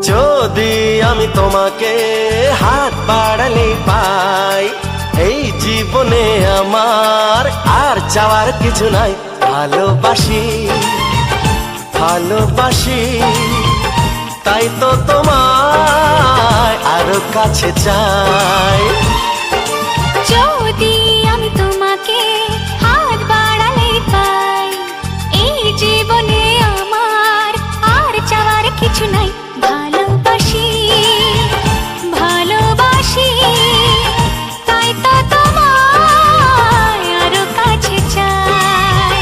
যদি আমি তোমাকে হাত বাড়ালে পাই, এই জীবনে আমার আর চাওয়ার কিছু নাই। ভালোবাসি ভালোবাসি তাই তো তোমায় আরো কাছে চাই। যদি আমি তোমাকে হাত বাড়ালে পাই, এই জীবনে আমার আর চাওয়ার কিছু নাই। ভালোবাসি ভালোবাসি তাই তো তোমায় আরো কাছে চাই।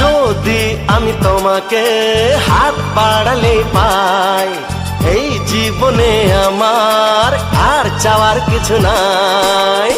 যদি আমি তোমাকে হাত বাড়ালে পাই, এই জীবনে আমার আর চাওয়ার কিছু নাই।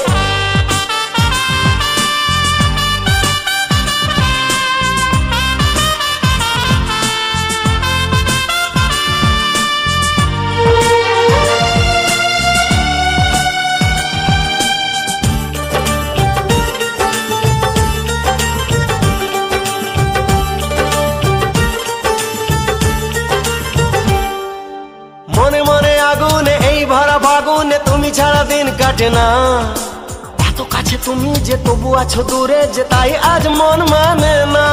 মনে মনে আগুনে এই ভরা ফাগুনে তুমি ছাড়া দিন কাটে না। এত কাছে তুমি যে তবু আছো দূরে, যে তাই আজ মন মানে না।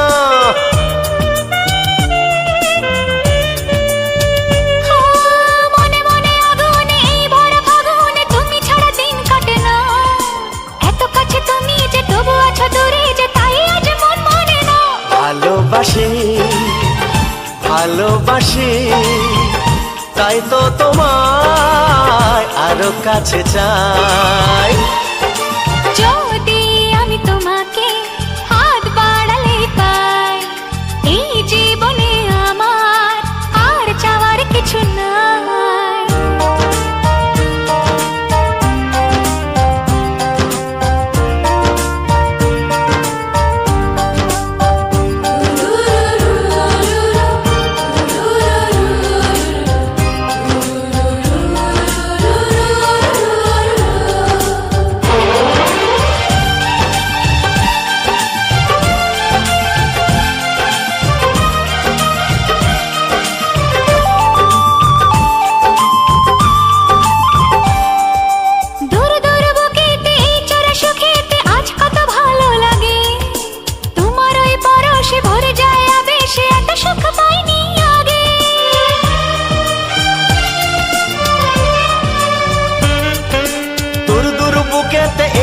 মনে মনে আগুনে এই ভরা ফাগুনে তুমি ছাড়া দিন কাটে না। এত কাছে তুমি যে তবু আছো দূরে, যে তাই আজ মন মানে না। ভালোবাসি ভালোবাসি তাই তো তোমায় আরো কাছে চাই। যদি আমি তোমাকে হাত বাড়ালে পাই, এই জীবনে আমার আর চাওয়ার কিছু নাই।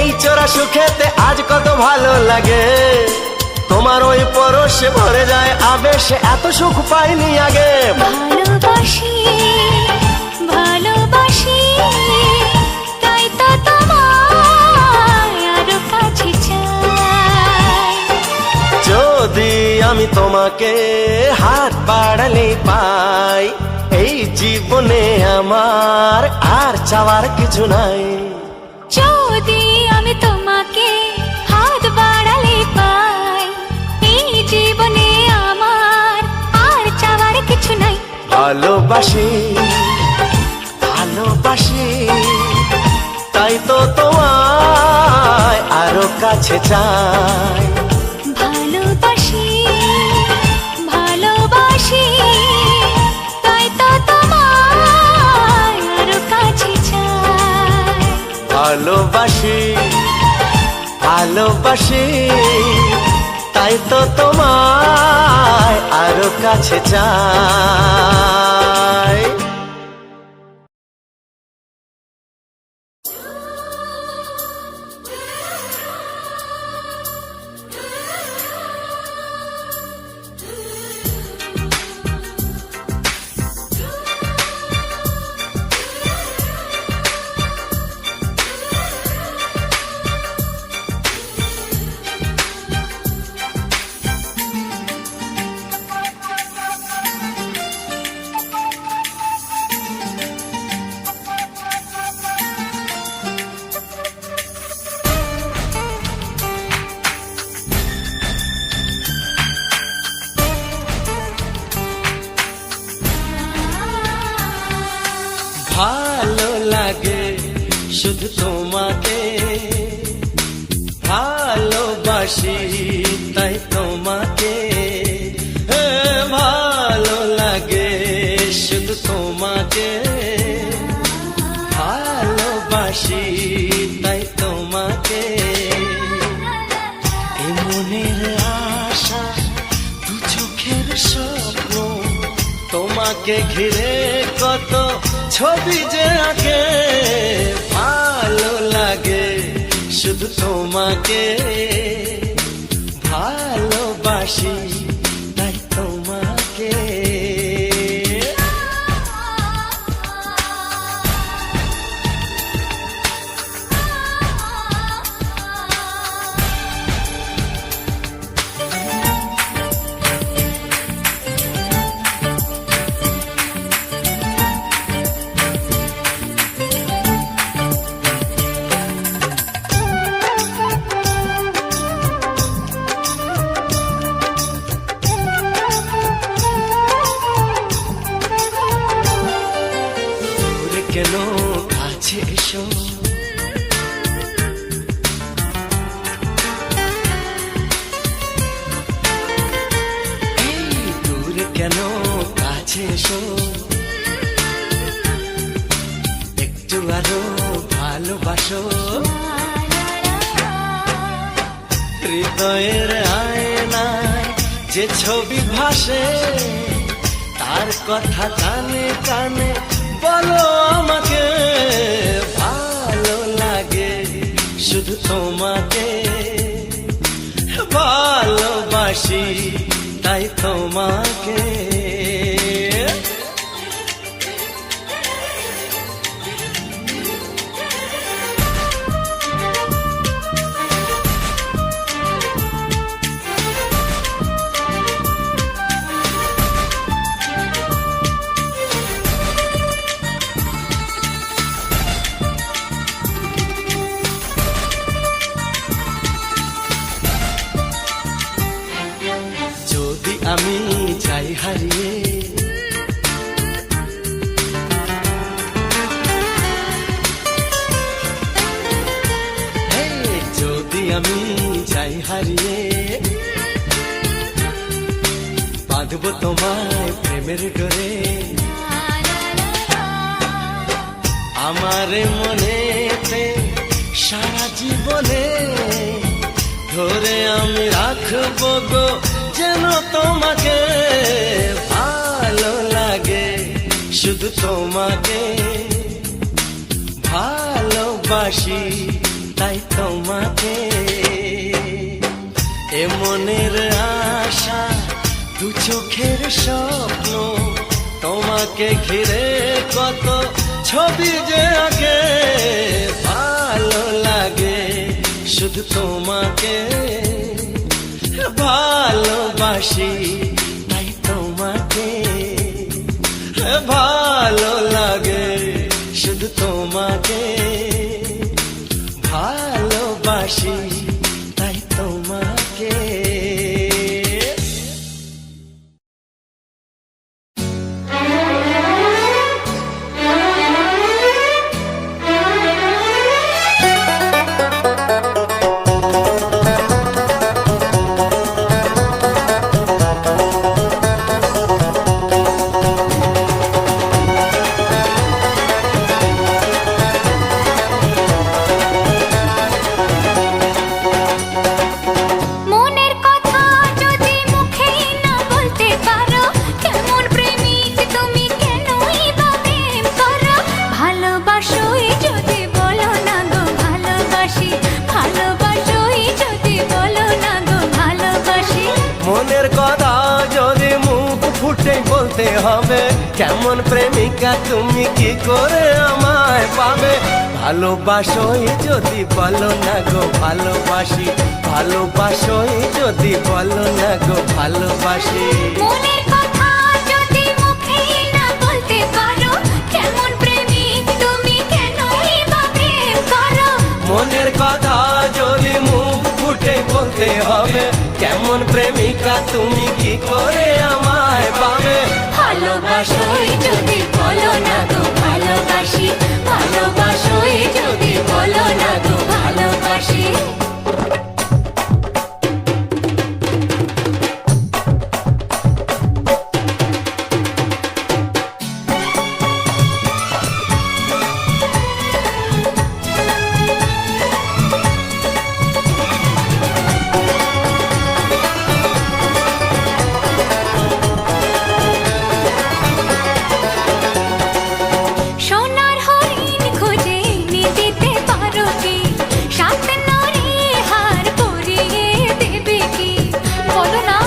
এই চোরা সুখেতে আজ কত ভালো লাগে, তোমার ওই পরশে ভরে যায় আবেশে, এত সুখ পাইনি আগে। ভালোবাসি ভালোবাসি তাই তো তোমায় আরো কাছে চাই। যদি আমি তোমাকে হাত বাড়ালে পাই, এই জীবনে আমার আর চাওয়ার কিছু নাই। যদি আমি তোমাকে হাত বাড়ালে পাই, এই জীবনে আমার আর চাওয়ার কিছু নাই। ভালোবাসি ভালোবাসি তাই তো তোমায় আরো কাছে চাই। ভালোবাসি ভালোবাসি তাই তো তোমায় আরো কাছে চাই। ভালোবাসি ভালোবাসি তাই তো তোমায় আরো কাছে চাই। ভালো লাগে শুধু তোমাকে, ভালোবাসি তাই তোমাকে, ভালো লাগে শুধু তোমাকে, ভালোবাসি তাই তোমাকে। এ মনের আশা দু চোখের স্বপ্ন, তোমাকে ঘিরে কত ছবি যে আঁকে, ভালো লাগে শুধু তোমাকে, ভালোবাসি তাই তোমাকে। কেন কাছে এসো, এই দূরে কেন কাছে এসো, একটু আরো ভালোবাসো। হৃদয়ের আয়নায় যে ছবি ভাসে, তার কথা কানে কানে বলো আমাকে, ভালো লাগে শুধু তোমাকে, ভালোবাসি তাই তোমাকে। আমি যাই হারিয়ে, যদি আমি যাই হারিয়ে, বাঁধবো তোমায় প্রেমের ডোরে, আমার মনেতে সারা জীবনে ধরে আমি রাখবো গো যেন তোমাকে, ভালো লাগে শুধু তোমাকে, ভালোবাসি তাই তোমাকে। এ মনের আশা দু চোখের স্বপ্ন, তোমাকে ঘিরে কত ছবি যে আঁকে, ভালো লাগে শুধু তোমাকে, ভালোবাসি তাই তোমাকে, ভালো লাগে শুধু তোমাকে, ভালোবাসি তাই তোমাকে। বলতে হবে কেমন প্রেমিকা তুমি, কি করে আমায় পাবে? ভালোবাসোই যদি বলো না গো ভালোবাসি, ভালোবাসোই যদি বলো না গো ভালোবাসি। মনের কথা যদি মুখে না বলতে পারো, কেমন প্রেমিক তুমি, কেনই বা প্রেম করো? মনের কথা যদি মুখ ফুটে বলতে হবে কেমন প্রেমিকা তুমি, কি করে আমায় পাবে? ভালোবাসোই যদি বলো না গো ভালোবাসি, ভালোবাসি, ভালোবাসো এই যদি বলো না গো ভালোবাসি। সোনার হরিণ খুঁজে এনে দিতে পারো কি? সাথে নরে হার পরিয়ে দেবে কি? বলো না।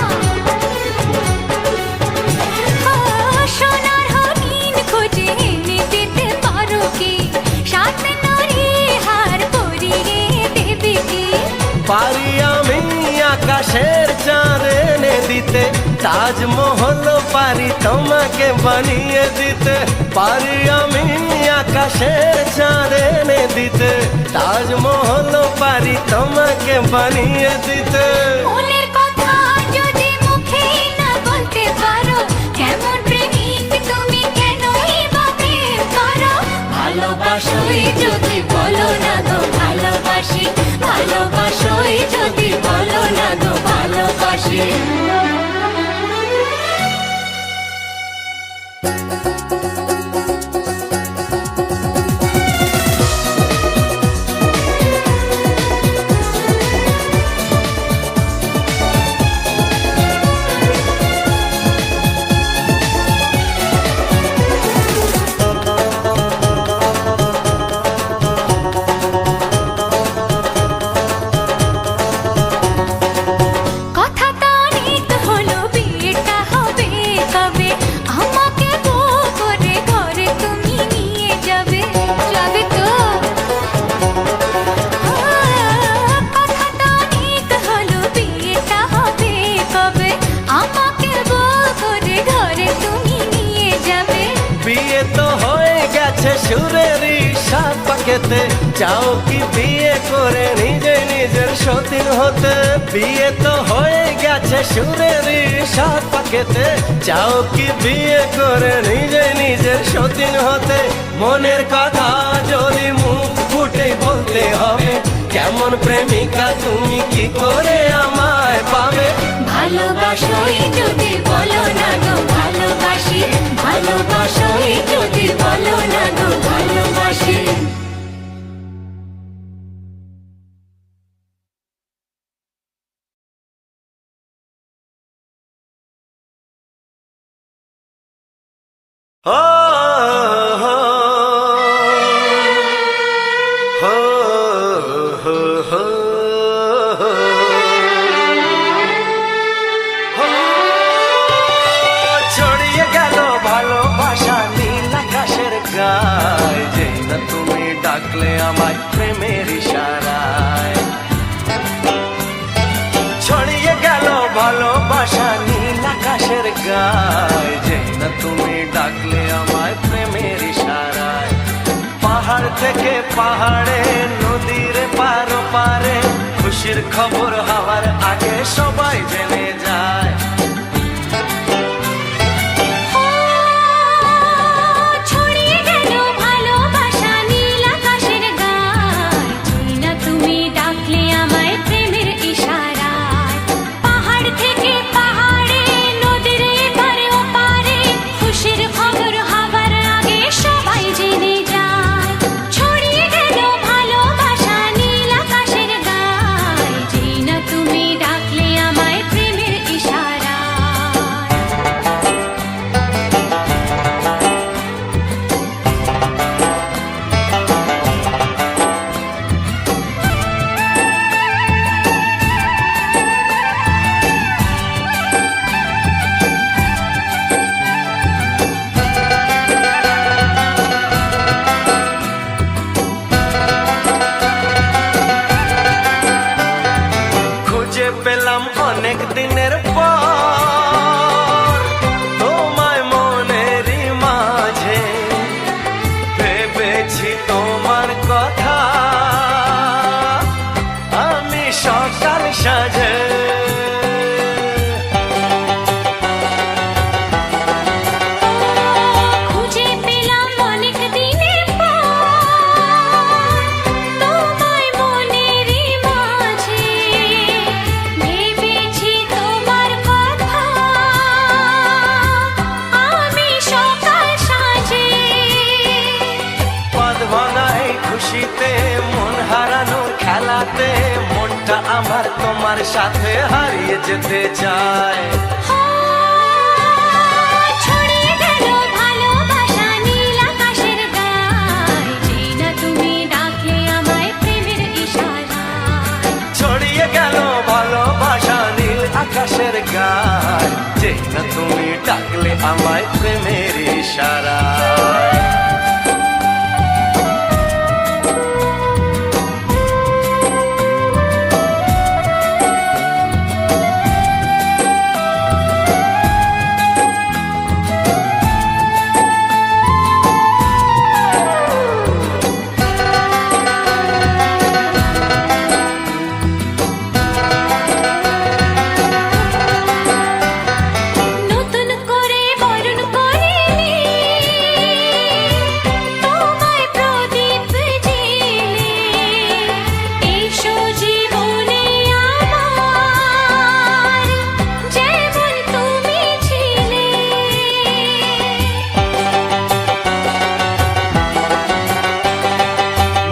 সোনার হরিণ খুঁজে এনে দিতে পারো কি? সাথে নরে হার পরিয়ে দেবে কি? পারি আমি আকাশের চাঁদ এনে দিতে, তাজমহল পারি তোমাকে বানিয়ে দিতে। পারি আমি আকাশের চাঁদ এনে দিতে, তাজমহল পারি তোমাকে বানিয়ে দিতে। মনের কথা যদি মুখে না বলতে পারো, কেমন প্রেমিক তুমি, কেনই বা প্রেম করো? ভালোবাসোই যদি বলো না গো ভালোবাসি, ভালোবাসোই যদি বলো না গো ভালোবাসি। কথা তো অনেক হলো, বিয়েটা হবে কবে? আমাকে বউ করে ঘরে তুমি নিয়ে যাবে, যাবে তো? কথা তো অনেক হলো, বিয়েটা হবে কবে? আমাকে বউ করে ঘরে তুমি নিয়ে যাবে। বিয়ে তো হয়ে গেছে সুরের সাত পাকেতে, চাও কি বিয়ে করে নিজে নিজের সতীন হতে? বিয়ে তো হয়ে গেছে সুরের সাত পাকেতে, চাও কি বিয়ে করে নিজে নিজের সতীন হতে? মনের কথা যদি মুখ ফুটে বলতে হবে, কেমন প্রেমিকা তুমি, কি করে আমায় পাবে? ভালোবাসোই যদি বলো না গো ভালোবাসি, ভালোবাসোই যদি বলো না গো ভালোবাসি। হো হো হো হো হো হো। ছড়িয়ে গেল ভালোবাসা নীল আকাশের গায়ে, যেই না তুমি ডাকলে আমায় প্রেমের ইশারায়। ছড়িয়ে গেল ভালোবাসা নীল আকাশের গায়ে, যেই না তুমি ডাকলে আমায় প্রেমের ইশারায়। পাহাড় থেকে পাহাড়ে, নদীর পার পারে, খুশির খবর হওয়ার আগে সবাই জেনে যায়। ছড়িয়ে গেল ভালোবাসা নীল আকাশের গায়ে, যেই না তুমি ডাকলে আমায় প্রেমের ইশারায়। পাহাড় থেকে পাহাড়ে, নদীর এপারে ওপারে, খুশির খবর হবার আগে সবাই জেনে যায়। ছড়িয়ে গেল ভালোবাসা নীল আকাশের গায়ে, যেই না তুমি ডাকলে আমায় প্রেমের মনটা আমার তোমার সাথে হারিয়ে যেতে চায়। ছড়িয়ে গেল ভালোবাসা নীল আকাশের গায়, যেই না তুমি ডাকলে আমায় প্রেমের ইশারায়। ছড়িয়ে গেল ভালোবাসা নীল আকাশের গায়, যেই না তুমি ডাকলে আমায় প্রেমের ইশারায়। নতুন করে বরণ করে নি তোমায় প্রদীপ জেলে, এসো জীবনে আমার যেমন তুমি ছিলে।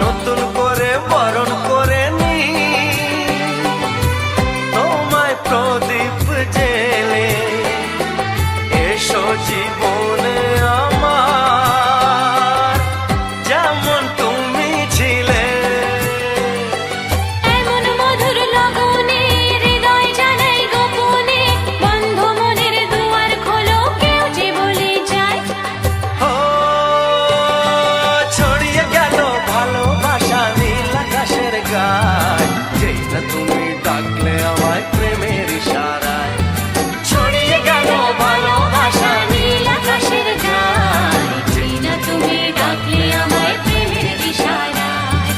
নতুন করে বরণ করে নি তোমায় প্রদীপ জেলে, এসো জীবনে আমার যেমন তুমি ছিলে। এমন মধুর লগনে হৃদয় জানাই গোপনে, বন্ধ মনের দুয়ার খোলো কেউ যে বলে যায়। ও ছড়িয়ে গেল ভালোবাসা নীল আকাশের গায়, যেই না তুমি ডাকলে আমায় প্রেমের ইশারায়। ছড়িয়ে গেল ভালোবাসা নীল আকাশের গায়, যেই না তুমি ডাকলে আমায় প্রেমের ইশারায়।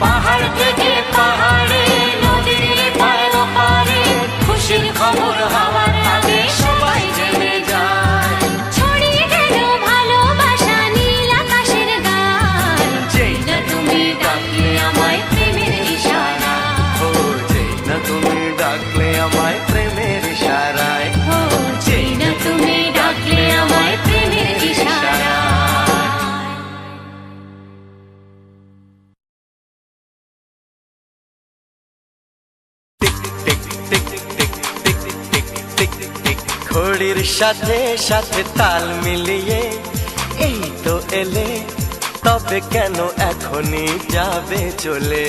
পাহাড় থেকে পাহাড়ে নদীর পার পারে খুশির খবর হওয়ার আগে সবাই জেনে যায়। ছড়িয়ে গেল ভালোবাসা নীল আকাশের গায়, যেই না তুমি ডাকলে আমায় প্রেমের ইশারায়। ও যেই না তুমি ডাকলে আমায় প্রেমের ইশারায়। ও যেই না তুমি ডাকলে আমায় প্রেমের ইশারায়। Tick tick tick tick tick tick tick tick ঘড়ির সাথে সাথে তাল মিলিয়ে এই তো এলে, তবে কেন এখনই যাবে চলে?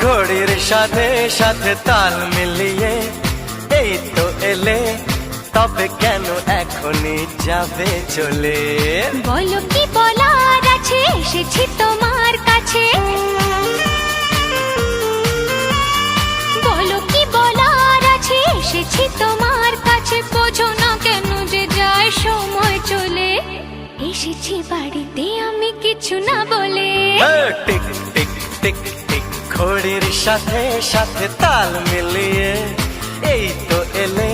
ঘড়ির সাথে সাথে তাল মিলিয়ে এই তো এলে, তবে কেন এখনই যাবে চলে? বলো কি বলার আছে, এসেছি তোমার কাছে। বলো কি বলার আছে, এসেছি তোমার কাছে। বোঝো না কেন যে যায় সময় চলে, এসেছি বাড়িতে আমি কিছু না বলে। টিক টিক টিক টিক ঘড়ির সাথে সাথে তাল মিলিয়ে এই তো এলে,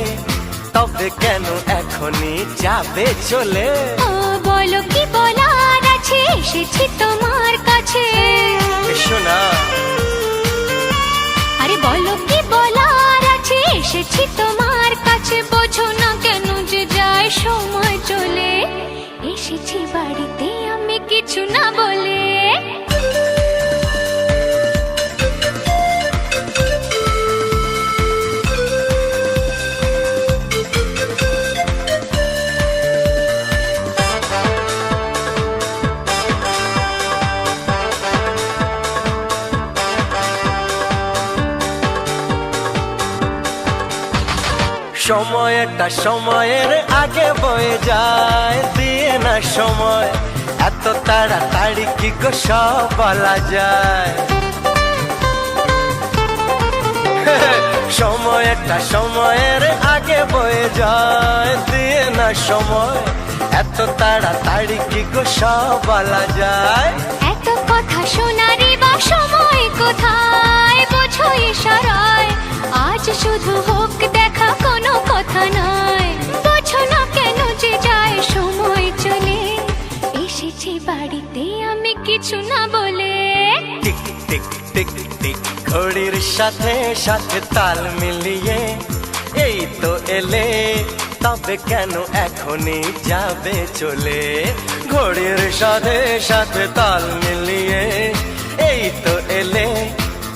তবে কেন এখনই যাবে চলে? ও বলো কি বলার আছে, এসেছি তোমার কাছে। শোনা আরে বলো কি বলার আছে, এসেছি তোমার কাছে। বোঝো না কেন যে যায় সময় চলে, এসেছি বাড়িতে আমি কিছু না বলে। সময়টা সময়ের আগে বয়ে যায়, দিয়ে না সময় এত তাড়াতাড়ি কি গো সব বলা যায়। সময়টা সময়ের আগে বয়ে যায়, দিয়ে না সময় এত তাড়াতাড়ি কি গো সব বলা যায়। এত কথা শোনারই বা সময় কোথায়, বোঝো ইশারায়। আজ শুধু হোক দেখা, কোনো কথা নয়। বোঝো না কেন যে যায় সময় চলে, কিছু না বলে। টিক টিক টিক টিক ঘড়ির সাথে সাথে তাল মিলিয়ে এই তো এলে, তবে কেন এখনই যাবে চলে? ঘড়ির সাথে সাথে তাল মিলিয়ে এই তো এলে,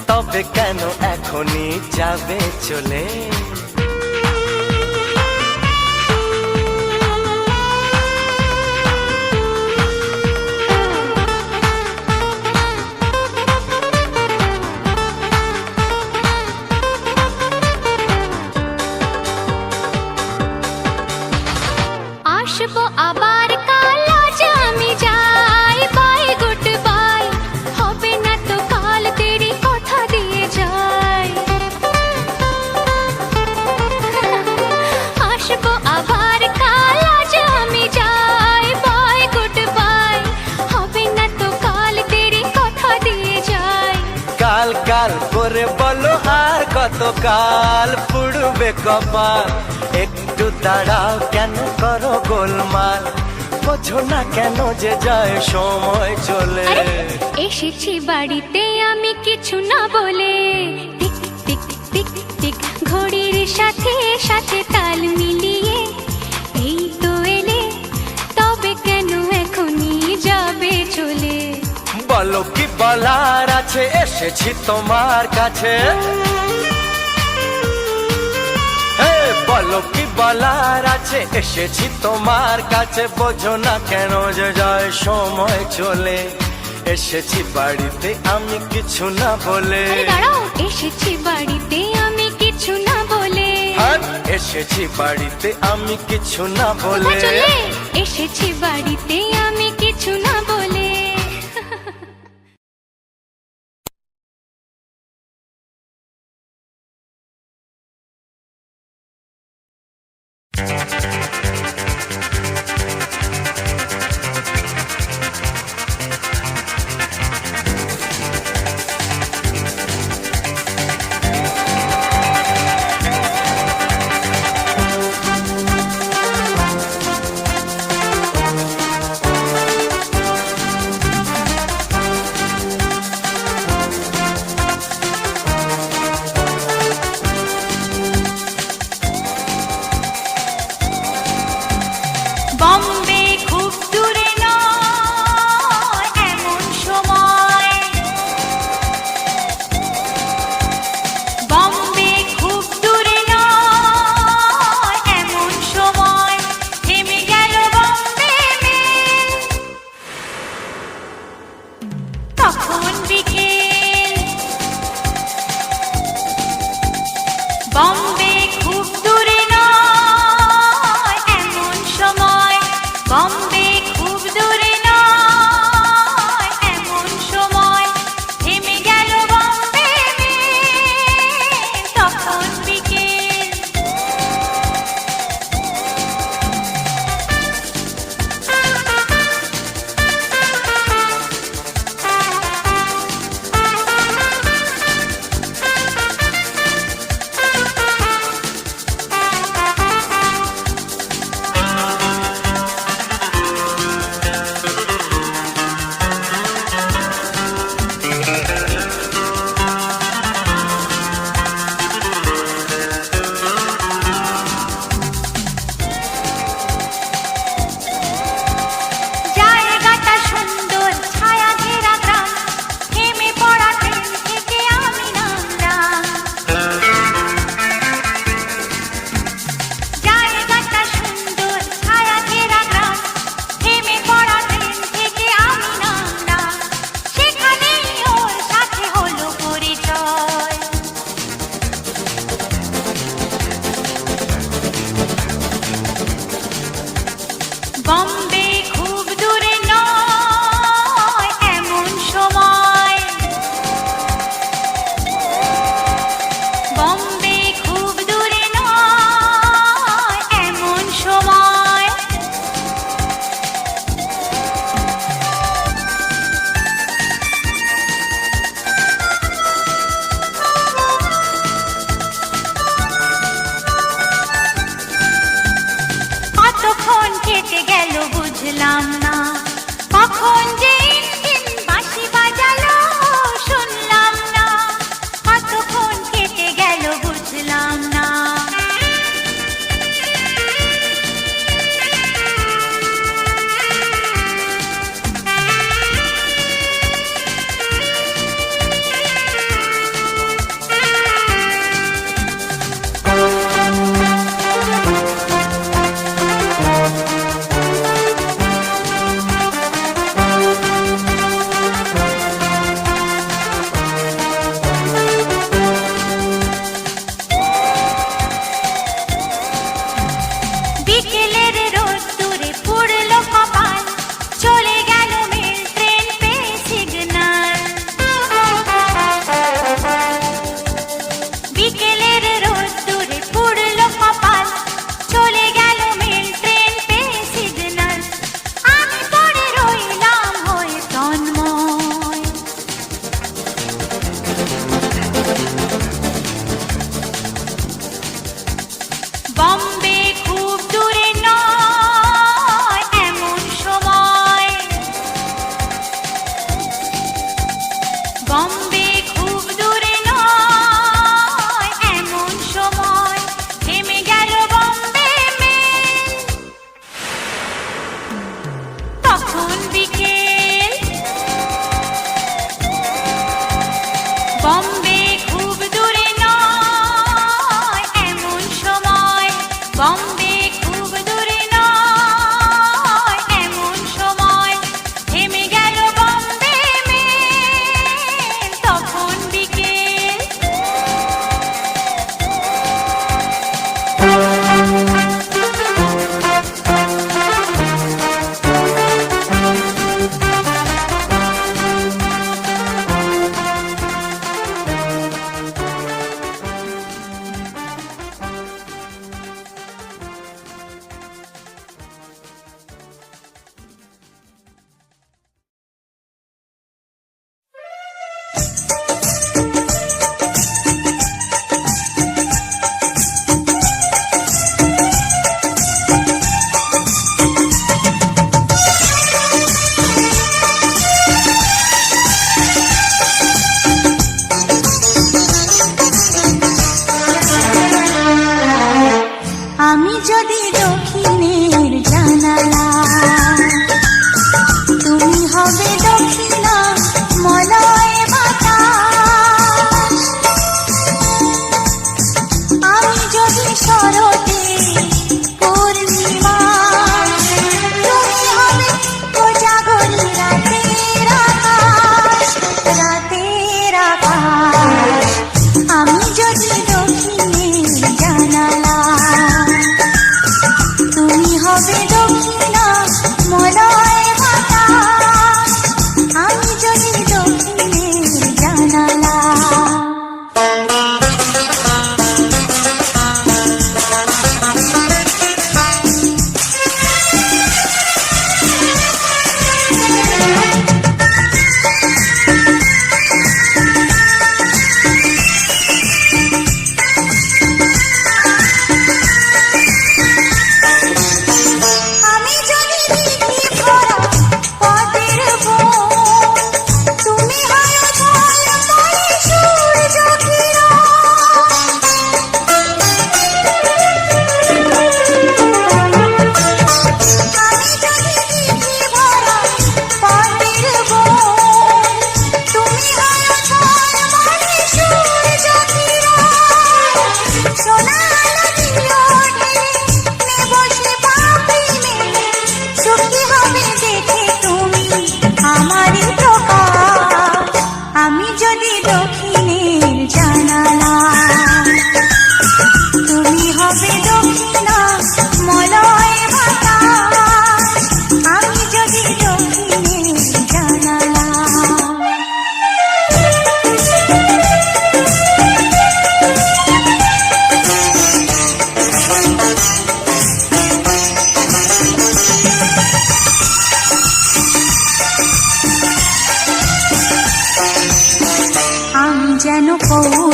তবে কেন এখনই যাবে চলে? আসবো আবার কাল, আজ আমি যাই, বাই গুড বাই, হবে না তো কাল তেরি কথা দিয়ে যাই। আসবো আবার কাল, আজ আমি যাই, বাই গুড বাই, হবে না তো কাল তেরি কথা দিয়ে যাই। কাল কাল করে বলো আর কত কাল পুড়বে কপাল, একটু দাঁড়াও কেন করো গোলমাল, বোঝো না কেন যে যায় সময় চলে? আরে, এসেছি বাড়িতে আমি কিছু না বলে, টিক টিক টিক টিক ঘড়ির সাথে সাথে তাল মিলিয়ে এই তো এলে, তবে কেন এখনই যাবে চলে? বলো কি বলার আছে, এসেছি তোমার কাছে। হে, বলো কি বলার আছে, এসেছি তোমার কাছে, বোঝো না কেন যে যায় সময় চলে? এসেছি বাড়িতে আমি কিছু না বলে। আরে দাঁড়াও, এসেছি বাড়িতে আমি কিছু না বলে। হ্যাঁ, এসেছি বাড়িতে আমি কিছু না বলে। কোথায় চলে? এসেছি বাড়িতে আমি কিছু না বলে। বম্বে খুব দূরে নয় এমন সময়, বম্বে খুব দূরে নয় এমন সময়, থেমে গেল বম্বে মেল, তখন বিকেল। বম্বে খুব দূরে নয় এমন সময়, বম্বে খুব দূরে নয় এমন সময়, থেমে গেল বম্বে মেল, তখন বিকেল। জায়গাটা সুন্দর, ছায়া ঘেরা গ্রাম, থেমে পড়া ট্রেন থেকে আমি নামলাম। জায়গাটা সুন্দর, ছায়া ঘেরা গ্রাম, থেমে পড়া ট্রেন থেকে আমি নামলাম। সেখানেই ওর সাথে হলো পরিচয়। বম্বে খুব দূরে নয় এমন সময়, বম্বে খুব দূরে নয় এমন সময়। কতক্ষণ কেটে গেল বুঝলাম না, কখন যে ইঞ্জিন বাঁশি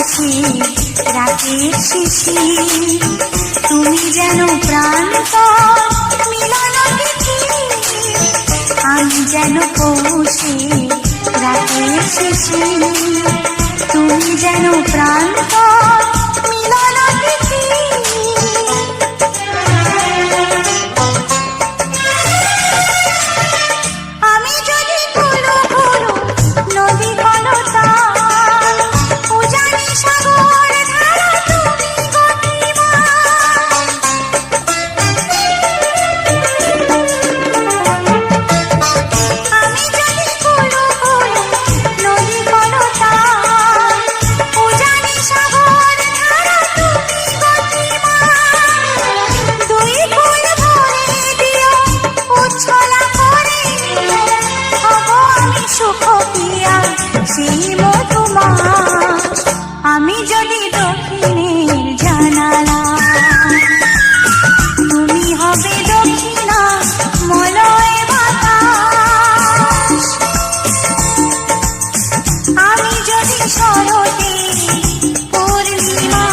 আসে রাতের শিশির, তুমি যেন প্রাণপণ মিলন তিথি, আমি যেন পৌষে রাতের শিশির, তুমি যেন প্রাণপণ মিলন তিথি। আমি যদি কুলো কুলো নদী কলতান, উজানি সাগর ধারা তুমি গতিমান। আমি যদি কুলো কুলো নদী কলতান, উজানি সাগর ধারা তুমি গতিমান। দুই ফুল ভরে দিও উচ্ছলা করে, হব আমি সুখ পিয়া সেই মধুমাস। আমি যদি দক্ষিণের জানালা, তুমি হবে দক্ষিণা মলয় বাতাস। আমি যদি শরতের পূর্ণিমা,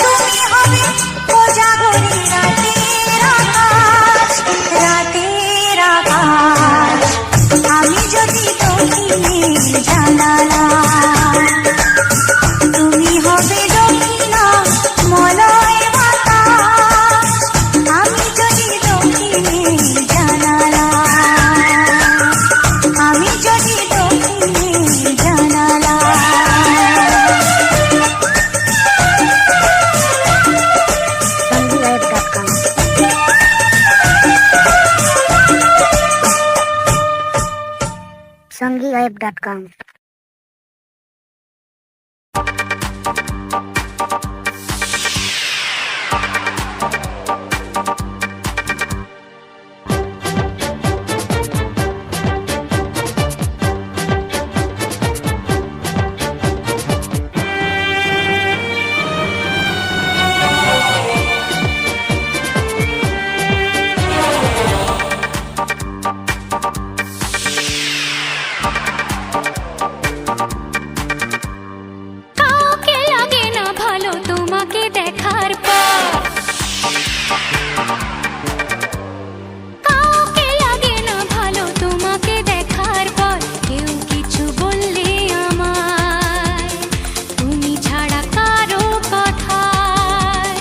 তুমি হবে কোজাগরী রাতের আকাশ, রাতের আকাশ। আমি যদি দক্ষিণের জানালা, তুমি হবে দক্ষিণা মলয় বাতাস। আমি যদি দক্ষিণের জানালা, আমি যদি দক্ষিণের জানালা। SongiWeb.com কাউকে লাগে না ভালো তোমাকে দেখার পর, কাউকে লাগে না ভালো তোমাকে দেখার পর। কেউ কিছু বললে আমায়, তুমি ছাড়া কারো কথায়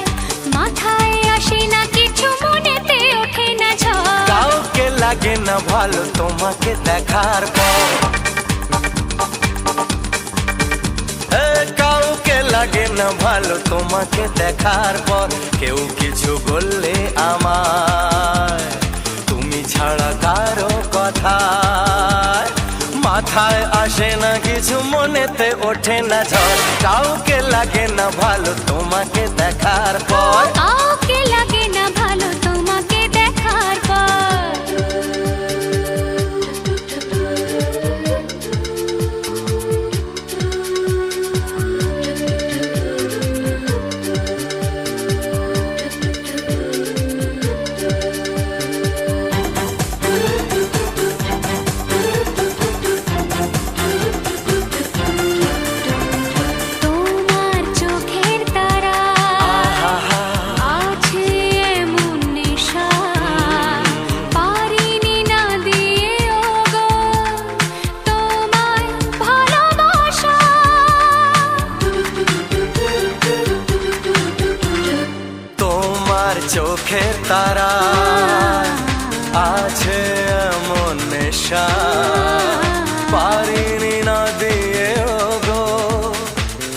মাথায় আসে না কিছু, মনেতে ওঠে না ঝড়। কাউকে লাগে না ভালো তোমাকে দেখার পর, কাউকে লাগে না ভালো তোমাকে দেখার পর। কেউ কিছু বললে আমায়, তুমি ছাড়া কারো কথা মাথায় আসে না কিছু, মনেতে ওঠে না ঝড়। কাউকে লাগে না ভালো তোমাকে দেখার পর, কাউকে লাগে না ভালো তোমাকে দেখার পর। তোমার চোখের তারা আছে এমন নেশা, পারিনি না দিয়ে ওগো তোমায় ভালোবাসা। তোমার চোখের তারা আছে এমন নেশা, পারিনি না দিয়ে গো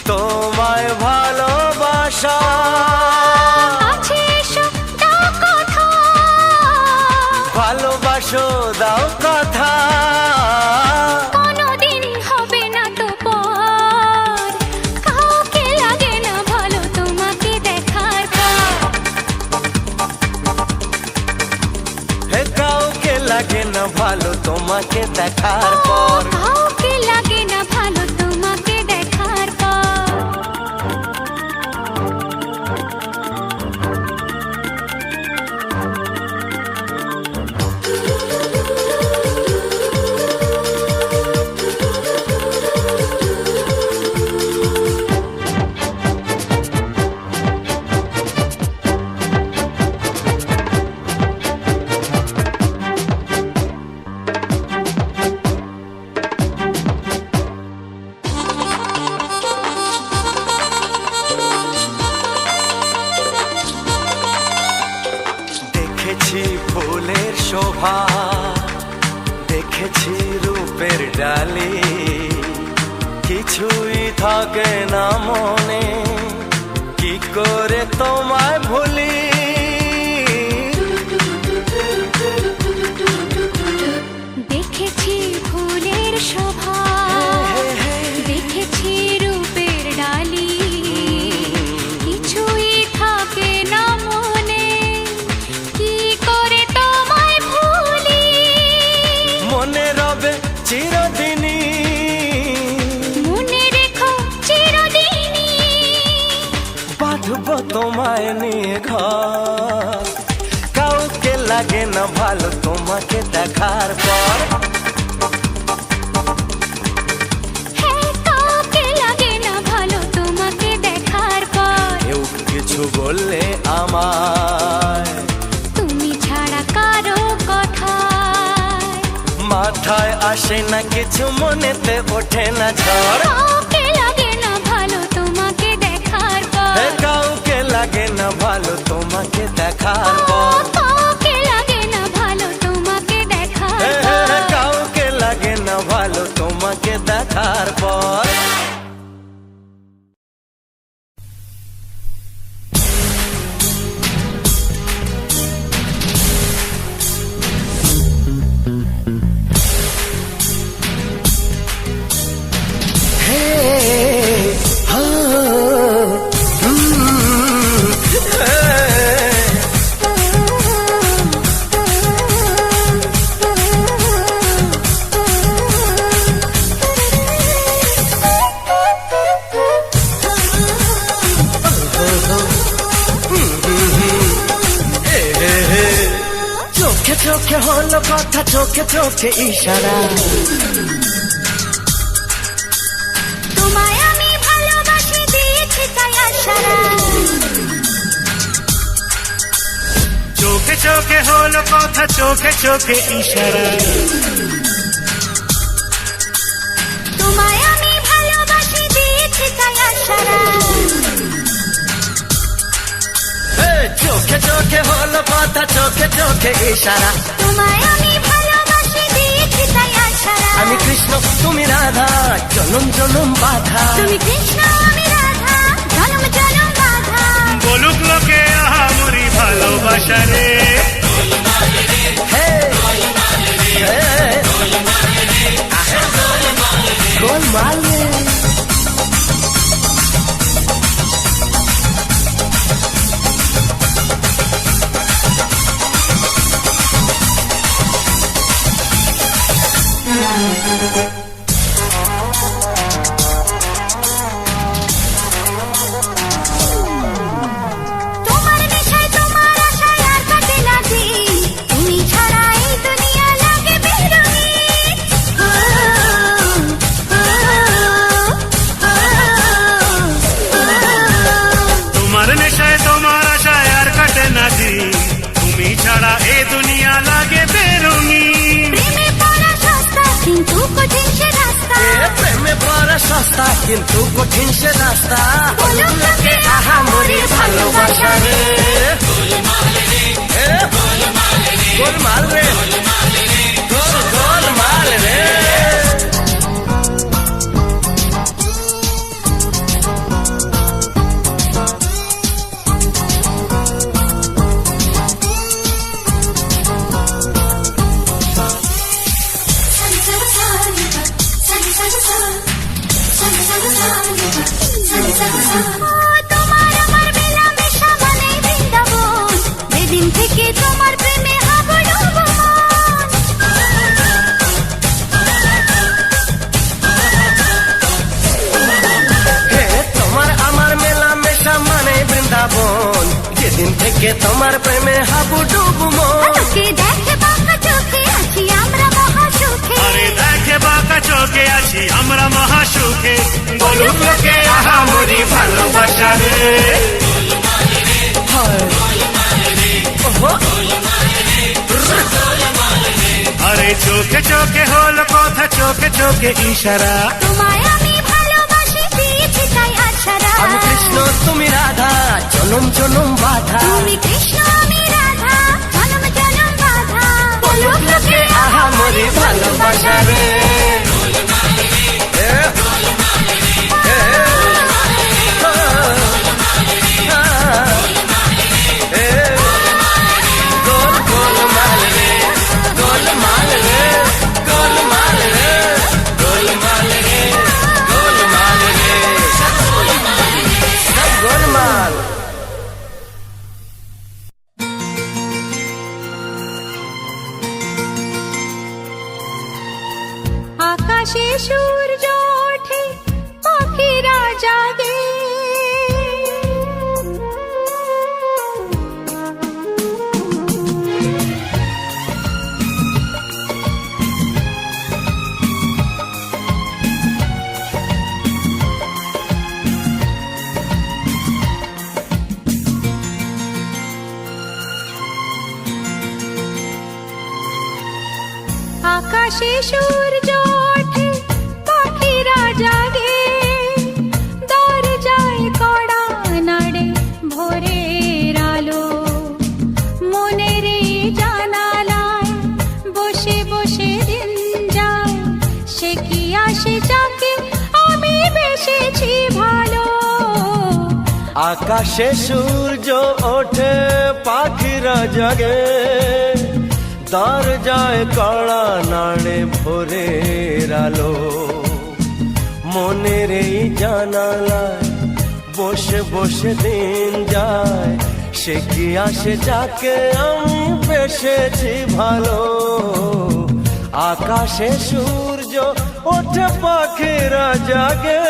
তোমায় ভালোবাসা। আছে এসো দাও কথা, ভালোবাসো দাও কথা, কোনোদিন হবে না তো পর। কাউকে লাগে না ভালো তোমাকে দেখার পর, হে কাউকে লাগে না ভালো তোমাকে দেখার পর। কাউকে লাগে না ভালো তোমাকে দেখার পর। শোভা দেখেছি রূপের ডালি, কিছুই থাকে না মনে, কি করে তোমায় ভুলি। দেখেছি ফুলের শোভা, দেখেছি রূপের ডালি, কিছুই থাকে না মনে, কি করে তোমায় ভুলি। মনে রবে চিরদিনই, মনে রেখো চিরদিনই, বাঁধব তোমায় নিয়ে ঘর। কাউকে লাগে না ভালো তোমাকে দেখার পর। হ্যাঁ, কাউকে লাগে না ভালো তোমাকে দেখার পর। কেউ কিছু বললে আমায়, তুমি ছাড়া কারো কথায় মাথায় আসে না কিছু, মনেতে ওঠে না ঝড়। কাউকে লাগে না ভালো তোমাকে দেখার পর। কাউকে লাগে না ভালো তোমাকে দেখার পর। কাউকে লাগে না ভালো তোমাকে দেখার পর। কাউকে লাগে না ভালো তোমাকে দেখার পর। চোখে চোখে হলো কথা, চোখে চোখে ইশারা, তোমায় আমি ভালোবাসি দিয়েছি তাই আশারা। চোখে চোখে হলো কথা, চোখে চোখে ইশারা। তোমায় আমি ভালোবাসি দিয়েছি তাই আশারা। চোখে চোখে হলো কথা, চোখে চোখে ইশারা। তোমায় আমি ভালোবাসি দিয়েছি তাই আশারা। আমি কৃষ্ণ তুমি রাধা, জনম জনম বাধা। তুমি কৃষ্ণ আমি রাধা, জনম জনম বাধা। বলুক লোকে আহামরি ভালোবাসা রে। হে, হে, গোলমাল রে। তোমার নেশায় তোমার আশায় আর কাটে না দিন, তুমি ছাড়া এই দুনিয়া লাগে বেরঙিন। তোমার নেশায় তোমার আশায় আর কাটে না দিন, তুমি ছাড়া এ দুনিয়া লাগে বেরঙিন। প্রেমে পড়া সস্তা কিন্তু কঠিন সে রাস্তা। প্রেমে পড়া সস্তা কিন্তু কঠিন সে রাস্তা। বলুক লোকে আহামরি ভালোবাসা রে। হে, গোলমাল রে, গোলমাল রে। তোমার আমার মেলামেশা মানেই বৃন্দাবন, যেদিন থেকে তোমার প্রেমে হাবুডুবু মন। হে, তোমার আমার মেলামেশা মানে বৃন্দাবন, যেদিন থেকে তোমার প্রেমে হাবুডুবু মন। লোকে দেখে বাঁকা চোখে আছি আমরা মহাসুখে। আরে দেখে বাঁকা চোখে আছি আমরা মহাসুখে। বলুক লোকে আহামরি ভালোবাসা রে। ওহো, আরে চোখে চোখে হলো কথা, চোখে চোখে ইশারা। তোমায় আমি ভালোবাসি দিয়েছি তাই আশারা। আমি কৃষ্ণ তুমি রাধা, জনম জনম বাধা। তুমি কৃষ্ণ আমি রাধা, জনম জনম বাধা। আকাশে সূর্য ওঠে পাখিরা জাগে দরজায় কড়া নাড়ে ভোরের আলো মনের এই জানালায় বসে বসে দিন যায় সে কি আসে যাকে আমি বেসেছি ভালো আকাশে সূর্য ওঠে পাখিরা জাগে দরজায় কড়া নাড়ে ভোরের আলো মনের এই জানালায় বসে বসে দিন যায় সে কি আসে যাকে আমি বেসেছি ভালো আকাশে সূর্য ওঠে পাখিরা জাগে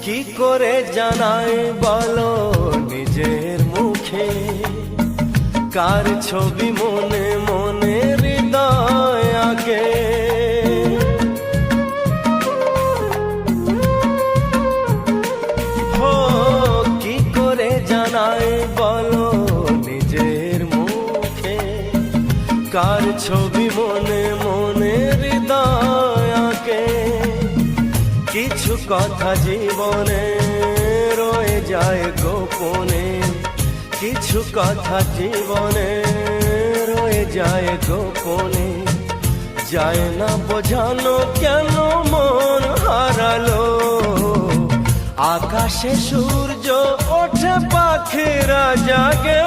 কি করে জানাই বলো নিজের মুখে কার ছবি মনে মনে হৃদয় আগে হো কি করে জানাই বলো নিজের মুখে কার ছবি মনে মনে হৃদয় আগে কিছু কথা জীবনে রয়ে যায় গোপনে কিছু কথা জীবনে রয়ে যায় গোপনে যায় না বোঝানো কেন মন হারালো আকাশে সূর্য ওঠে পাখিরা জাগে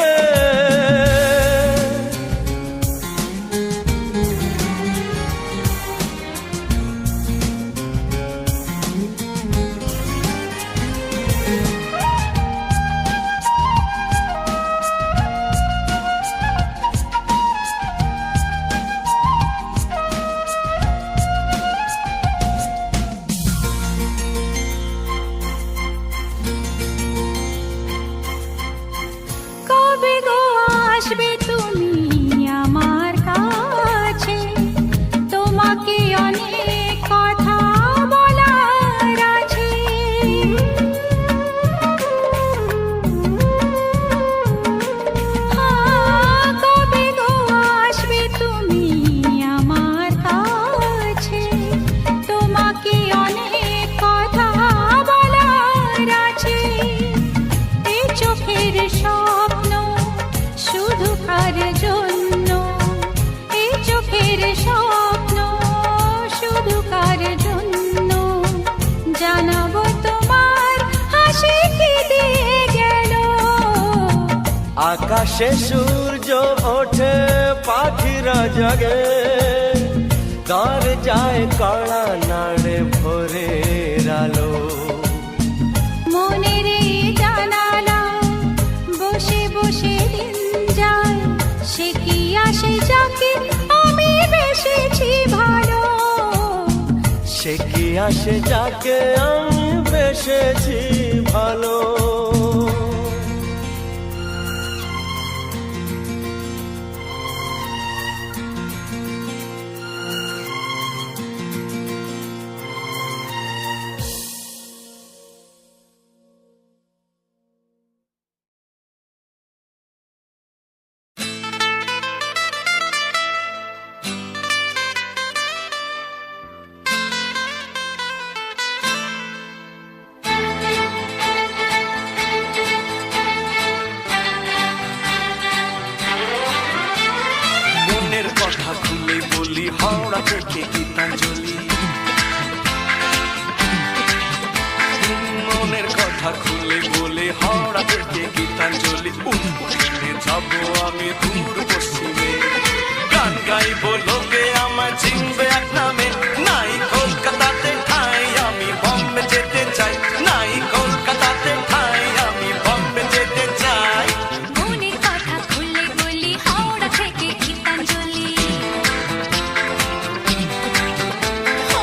কবে গো আসবে তুমি আমার কাছে তোমাকে অনেক কথা বলার আছে কবে গো আসবে তুমি আমার কাছে তোমাকে অনেক কথা বলার আছে এই চোখের স্বপ্ন শুধু কার জন্য এই চোখের স্বপ্ন শুধু কার জন্য জানাবো তোমার হাসি কি দিয়ে গেল আকাশে সূর্য ওঠে পাখিরা জাগে দরজায় কড়া নাড়ে ভোরের আলো মনের এই জানালা বসে বসে দিন যায় সে কি আসে যাকে আমি বেসেছি ভালো সে কি আসে যাকে আমি বেসেছি ভালো মনের কথা খুলে বলি হাওড়া থেকে গীতাঞ্জলি মনের কথা খুলে বলি হাওড়া থেকে গীতাঞ্জলি উঠে যাবো আমি দূর পশ্চিমে গান গাইবো লোকে আমার চিনবে এক নামে নাই কলকাতাতে ঠাই আমি বম্বে যেতে চাই নাই কলকাতাতে ঠাই আমি বম্বে যেতে চাই মনের কথা খুলে বলি হাওড়া থেকে গীতাঞ্জলি ও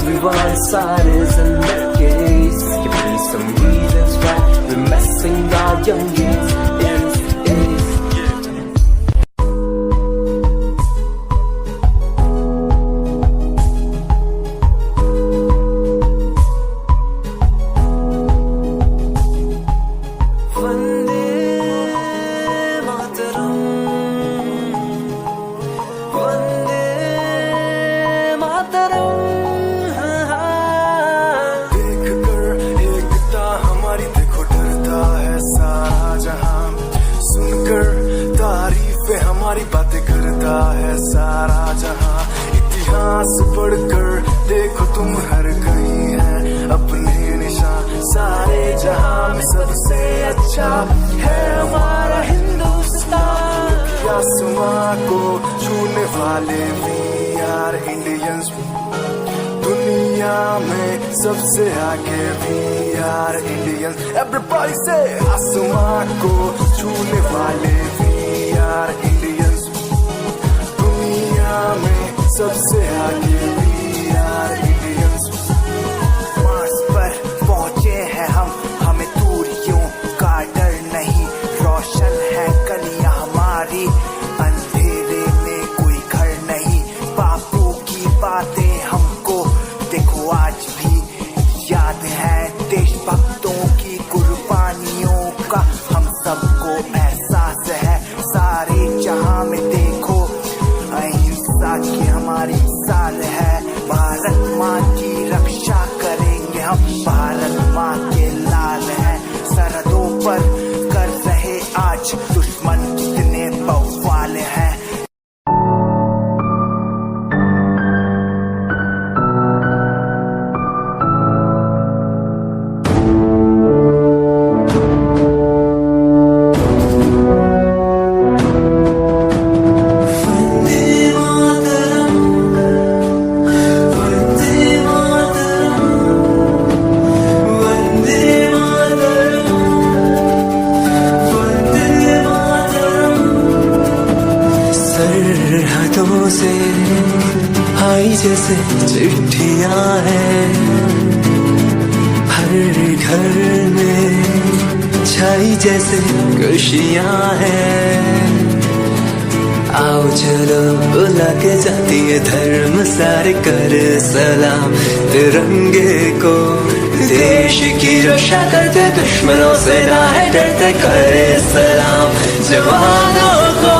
everyone's side is in their case. Give me some reasons why we're messing our young days. हमारी बातें करता है सारा जहां, इतिहास पढ़कर देखो तुम हर कहीं है अपने निशान। सारे जहां में सबसे अच्छा है हमारा हिंदुस्तान। आसमां को छूने वाले वी आर इंडियंस, दुनिया में सबसे आगे वी आर इंडियंस। एवरीबॉडी से आसमां को छूने वाले वी आर इंडियंस, दुनिया में सबसे आगे वी आर इंडियंस। मार्स पर पहुंचे हैं हम, हमें दूरियों का डर नहीं। रोशन है गलियां हमारी, अंधेरे में कोई घर नहीं। बापू की बातें हमको देखो आज भी याद है, देशभक्तों की कुर्बानियों का हम सबको एहसास है। सारे जहां में देखो अहिंसा की हमारी साल है। भारत माँ की रक्षा करेंगे हम, भारत माँ के लाल हैं। सरहदों पर कर रहे आज दुश्मन कितने बवाल हैं। सरहदों से आई जैसे चिट्ठियां हैं, हर घर में छाई जैसे खुशियां हैं। आओ चलो बुला के जाती है धर्म सारे कर सलाम तिरंगे को। देश की रक्षा करते दुश्मनों से ना है डरते, करे सलाम जवानों को।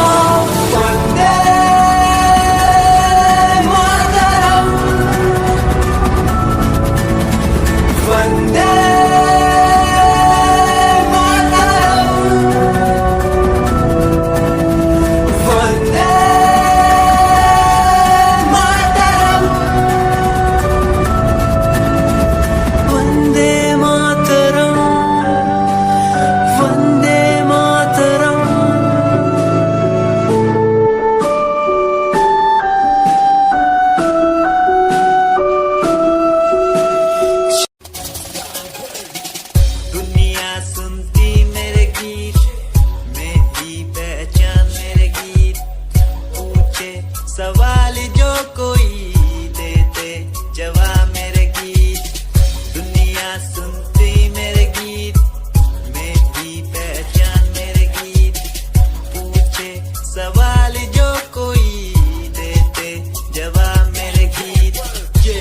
सवाल जो कोई देते जवाब मेरे गीत, दुनिया सुनती मेरे गीत, मेरी पहचान मेरे गीत। पूछे सवाल जो कोई देते जवाब मेरे गीत। ये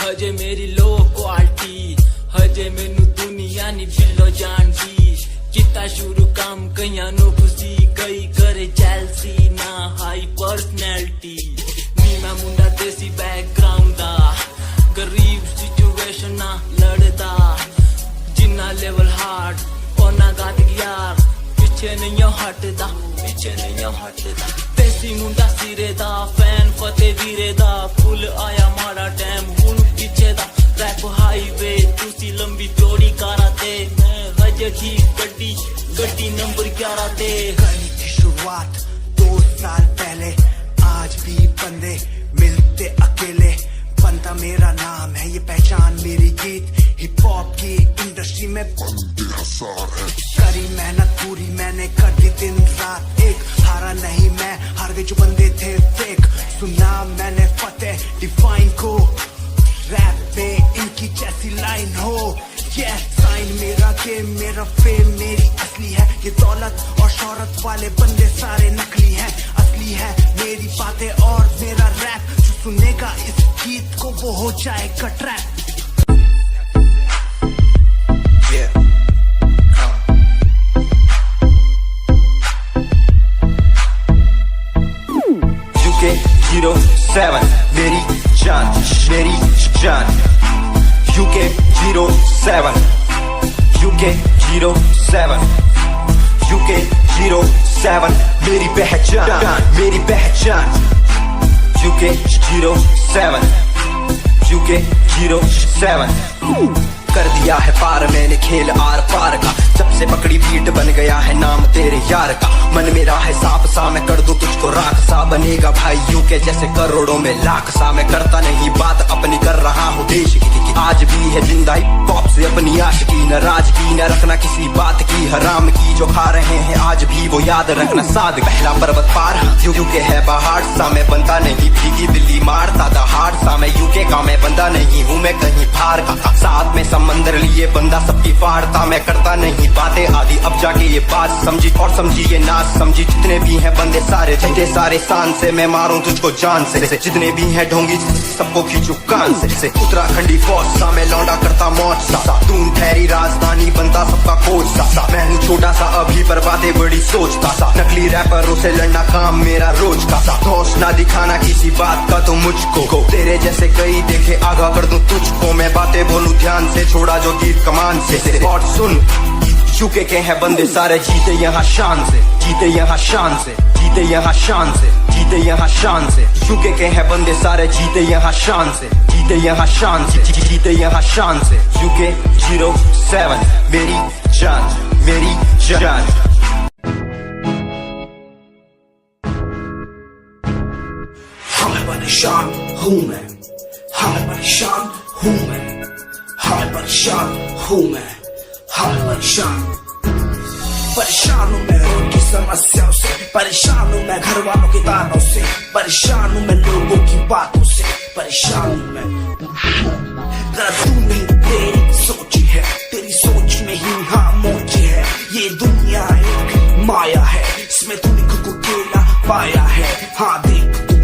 हजे मेरी लो क्वालिटी, हजे मैनू दुनिया नी बिलो जानदी। किता शुरू काम कईयां नु खुशी, कई करे जेलसी ना हाई पर्सनैलिटी। नी मैं मुंडा देसी बैकग्राउंड दा, गरीब सिचुएशन ना लड़दा। जिन्ना लेवल हार्ड ओना गाद यार, पीछे नहीं हटदा, पीछे नहीं हटदा। देसी मुंडा सिरे दा, फैन फतेह वीरे दा। फुल आया माड़ा टाइम हुन पीछे दा। रैप हाईवे तुसी लंबी चौड़ी कारा ते, मैं हजे ठीक गड्डी गड्डी नंबर 11 ते। कहीं की शुरुआत 2 साल पहले, आज भी बंदे मिलते अकेले। बनता मेरा नाम है ये पहचान मेरी गीत, हिप हॉप की इंडस्ट्री में बंदे हजार है। करी मेहनत पूरी मैंने कर दी दिन रात एक, हारा नहीं मैं, हार गए जो बंदे थे फेक। सुना मैंने फतेह डिफाइन को, रैप पे इनकी जैसी लाइन हो, ये साइन मेरा गेम मेरा फेम मेरी असली है, ये दौलत और शोहरत वाले बंदे सारे नकली हैं, असली है मेरी बातें और मेरा रैप, जो सुनेगा इस गीत को वो हो जाएगा ट्रैप। UK07 मेरी जान UK07 UK07 UK07 मेरी पहचान UK07 UK07 कर दिया है पार मैंने खेल आर पार का, जब से पकड़ी बीट बन गया है नाम तेरे यार का, मन मेरा है सांप सा मैं कर दूं तुझको राख सा, बनेगा भाई यूके जैसे करोड़ों में लाख सा, मैं करता नहीं बात अपनी कर रहा हूँ देश की, आज भी है जिंदा पॉप से अपनी आशिकी, नाराजगी न रखना किसी बात की, हराम की जो खा रहे हैं आज भी वो याद रखना साद, पहला पर्वत पार यूके है पहाड़ सा, मैं बनता नहीं भीगी दिल्ली मारता दहाड़ सा, मैं यूके का मैं बंदा नहीं हूँ मैं कहीं फार का, साथ में समंदर लिए बंदा सबकी फाड़ता, मैं करता नहीं बातें आदि अब जाके ये बात समझी और समझी ये नाच समझी, जितने भी हैं बंदे सारे जितने सारे शान से मैं मारूं तुझको जान से, जितने भी हैं ढोंगी सबको खींचू कान से, उत्तराखंडी फौज सा मैं लौंडा करता मौज सा, दून ठहरी राजधानी बनता सबका कोच सा, मैं हूँ छोटा सा अभी पर बातें बड़ी सोचता सा, नकली रैपरों से लड़ना काम मेरा रोज का सा, होश ना दिखाना किसी बात का तो मुझको, तेरे जैसे कई देखे आगा कर दूं तुझको, मैं बातें बोलूं ध्यान से छोड़ा जो तीर कमान से, और सुन यूके के हैं बंदे सारे जीते यहाँ शान से, जीते यहाँ शान से, जीते यहाँ शान से, जीते यहाँ शान से, यूके के हैं बंदे सारे जीते यहाँ शान से, जीते यहाँ शान से, जीते यहाँ शान से, UK07 मेरी जान हमें परेशान हूँ मैं, हमें परेशान हूँ मैं, हमें परेशान हूँ मैं, हमें परेशान हूँ मैं उनकी समस्याओं से, परेशान हूँ मैं घर वालों के तानों से, परेशान हूँ मैं लोगों की बातों से, परेशान हूँ मैं, तू नहीं तेरी सोच है, तेरी सोच में ही हाँ मोची है, ये दुनिया एक माया है, इसमें तूने खुद को अकेला पाया है, हाँ देख तू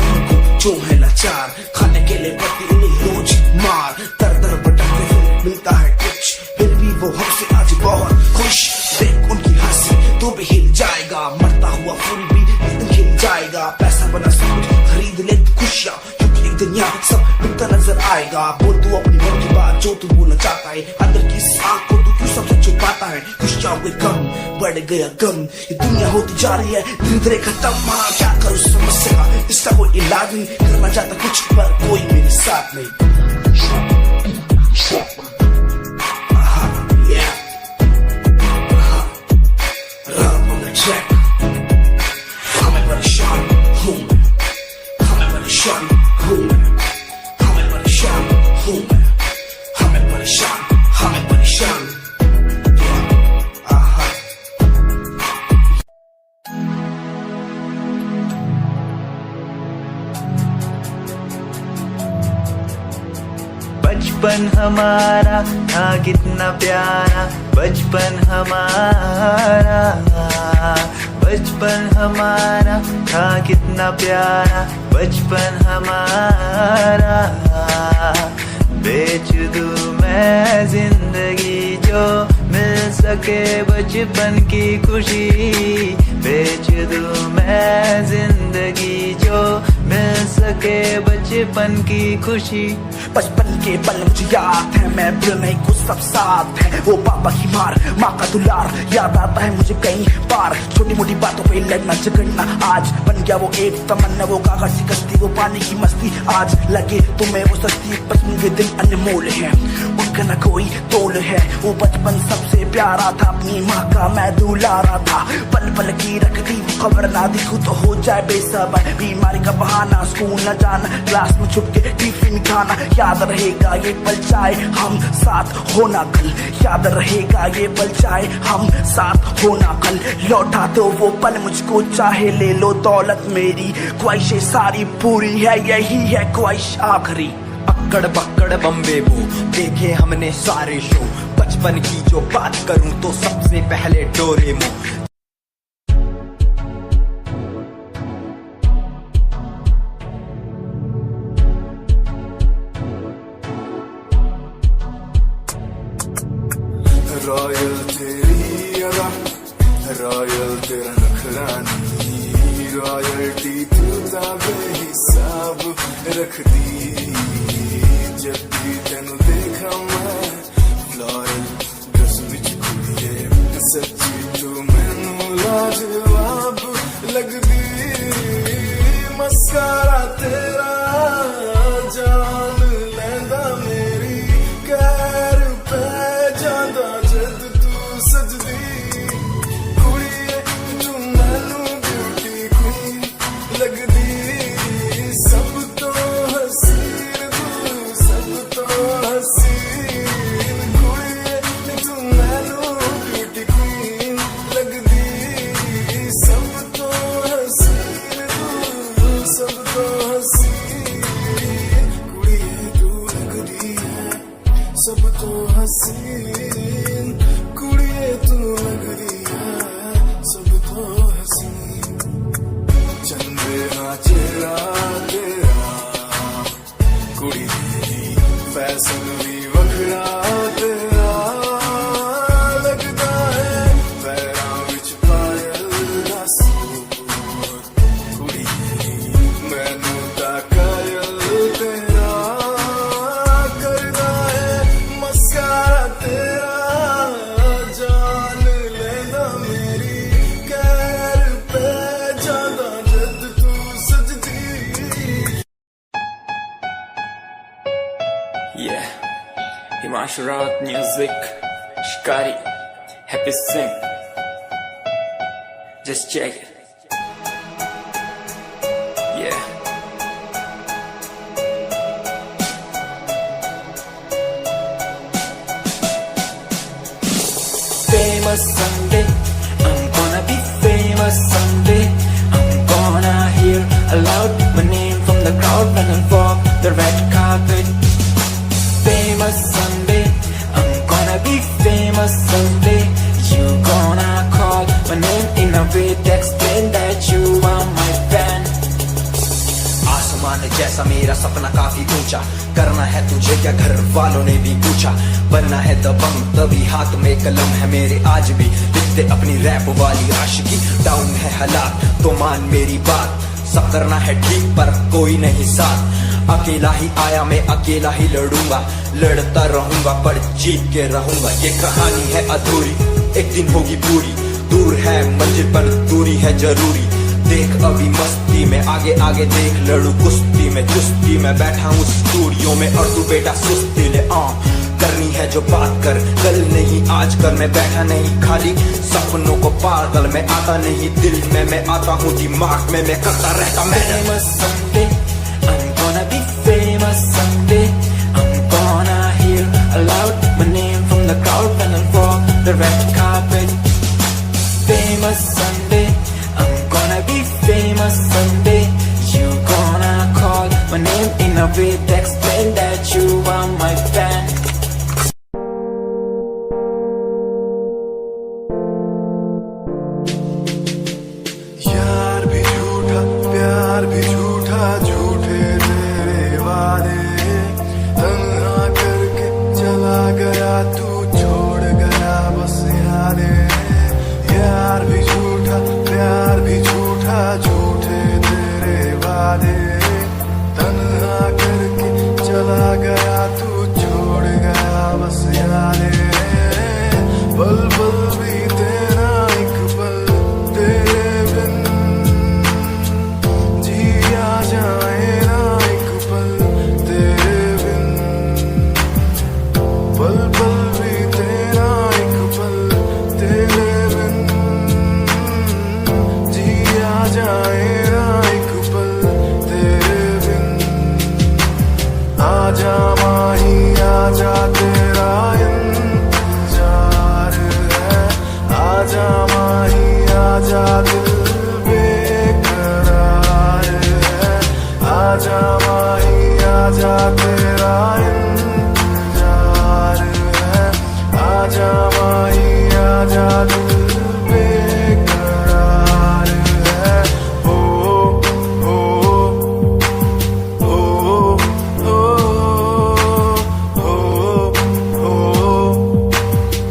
जो है लाचार, खाने के लिए पति उन्हें रोज मार, दर दर भटकते फिर मिलता है कुछ, फिर भी वो हमसे आज बहुत खुश, देख उनकी हंसी तो भी हिल जाएगा, मरता हुआ फूल भी एक दिन खिल जाएगा, पैसा बना सब कुछ खरीद ले खुशियाँ, क्योंकि एक दिन यहाँ सब बिकता नजर आएगा, बोल तू अपनी मन की बात जो तू बोलना चाहता है, अंदर की आँख को तू क्यों सबसे छुपाता है, खुशियाँ हुए कम बढ़ गया गम, ये दुनिया होती जा रही है धीरे धीरे खत्म, हाँ क्या करूँ समस्या का इसका कोई इलाज नहीं, करना चाहता कुछ पर कोई मेरे साथ नहीं, हमें परेशान हूँ मैं, हमें परेशान हूँ मैं, हमें परेशान हूँ मैं, हमें परेशान बचपन हमारा था कितना प्यारा, बचपन हमारा, बचपन हमारा था कितना प्यारा, बचपन हमारा, बेच दूं मैं जिंदगी जो मिल सके बचपन की खुशी, बेच दूं मैं जिंदगी जो मिल सके बचपन की खुशी, बचपन के पल मुझे याद है, मैं भूल नहीं कुछ सब साथ है, वो पापा की मार माँ का दुलार याद आता है मुझे कई बार, छोटी मोटी बातों पे लड़ना झगड़ना आज बन गया वो एक तमन्ना, वो कागज की कश्ती वो पानी की मस्ती, आज लगे तुम्हें वो सस्ती, बचपन के दिन अनमोल है उनका न कोई तोल है, वो बचपन सबसे प्यारा था, अपनी माँ का मैं दुलारा था, पल पल की रखती वो खबर ना दिखूं तो हो जाए बेसबर, बीमारी का बहाना स्कूल न जाना, क्लास में छुप के टिफिन खाना, याद रहेगा ये पल चाहे हम साथ होना कल, याद रहेगा ये पल चाहे हम साथ होना कल, लौटा दो वो पल मुझको चाहे ले लो दौलत मेरी, ख्वाहिशें सारी पूरी है यही है ख्वाहिश आखिरी, अब अक्कड़ बक्कड़ बम्बे बो देखे हमने सारे शो। बचपन की जो बात करूं तो सबसे पहले डोरेमो। रॉयल तेरी अदा, रॉयल तेरा नखरानी, रॉयल्टी तू बेहिसाब रख दी। जब भी तेनू देखा मैं फ्लोरल ड्रेस विच कुड़िए, सच्ची तू मैनू लाजवाब लगदी। मस्कारा तेरा जान लैंदा मेरी, कैर पै जांदा जद तू सजदी। कुड़िए तू मैनू ब्यूटी क्वीन लगदी। सब तो हसीन तू, सब तो हसीन। कुड़िए तू मैनू ब्यूटी क्वीन लगदी। सब तो हसीन तू, सब तो हसीन। कुड़िए तू लगदी है सब तो हसीन। कुड़िए तू लगदी है सब तो हसीन। चंदे हाँ चेहरा तेरा, कुड़ी दी फैशन भी वखरा तेरा। लगदा है पैरां विच पायल दा सूर, कुड़ी मैनू ता कायल तेरा। करदा है मस्कारा तेरा, जान लेंदा मेरी, कैर पै जांदा जद तू सजदी। Yeah, Himanshu Rawat music, Shikari, Happy Singh. Just check it. Yeah. Famous someday, I'm gonna be famous someday. I'm gonna hear aloud my name from the crowd when I walk the red carpet. Famous someday, I'm gonna be famous someday. You gonna call my name in a way to explain that you are my fan. आसमान जैसा मेरा सपना काफी ऊंचा, करना है तुझे क्या घर वालों ने भी पूछा। बनना है दबंग तभी हाथ में कलम है मेरे आज भी, लिखते अपनी रैप वाली आशिकी। डाउन है हालात तो मान मेरी बात, सब करना है ठीक पर कोई नहीं साथ। अकेला ही आया मैं अकेला ही लड़ूंगा, लड़ता रहूंगा पर जीत के रहूंगा। ये कहानी है अधूरी, एक दिन होगी पूरी। दूर है मंजिल पर दूरी है जरूरी। देख अभी मस्ती में आगे आगे देख, लड़ू कुश्ती में चुस्ती में। बैठा हूँ स्टूडियो में और तू बेटा सुस्ती ले। करनी है जो बात कर, कल नहीं आज कर। मैं बैठा नहीं खाली सपनों को पागल, मैं आता नहीं दिल में, मैं आता हूँ दिमाग में। मैं करता रहता मैं। Famous someday,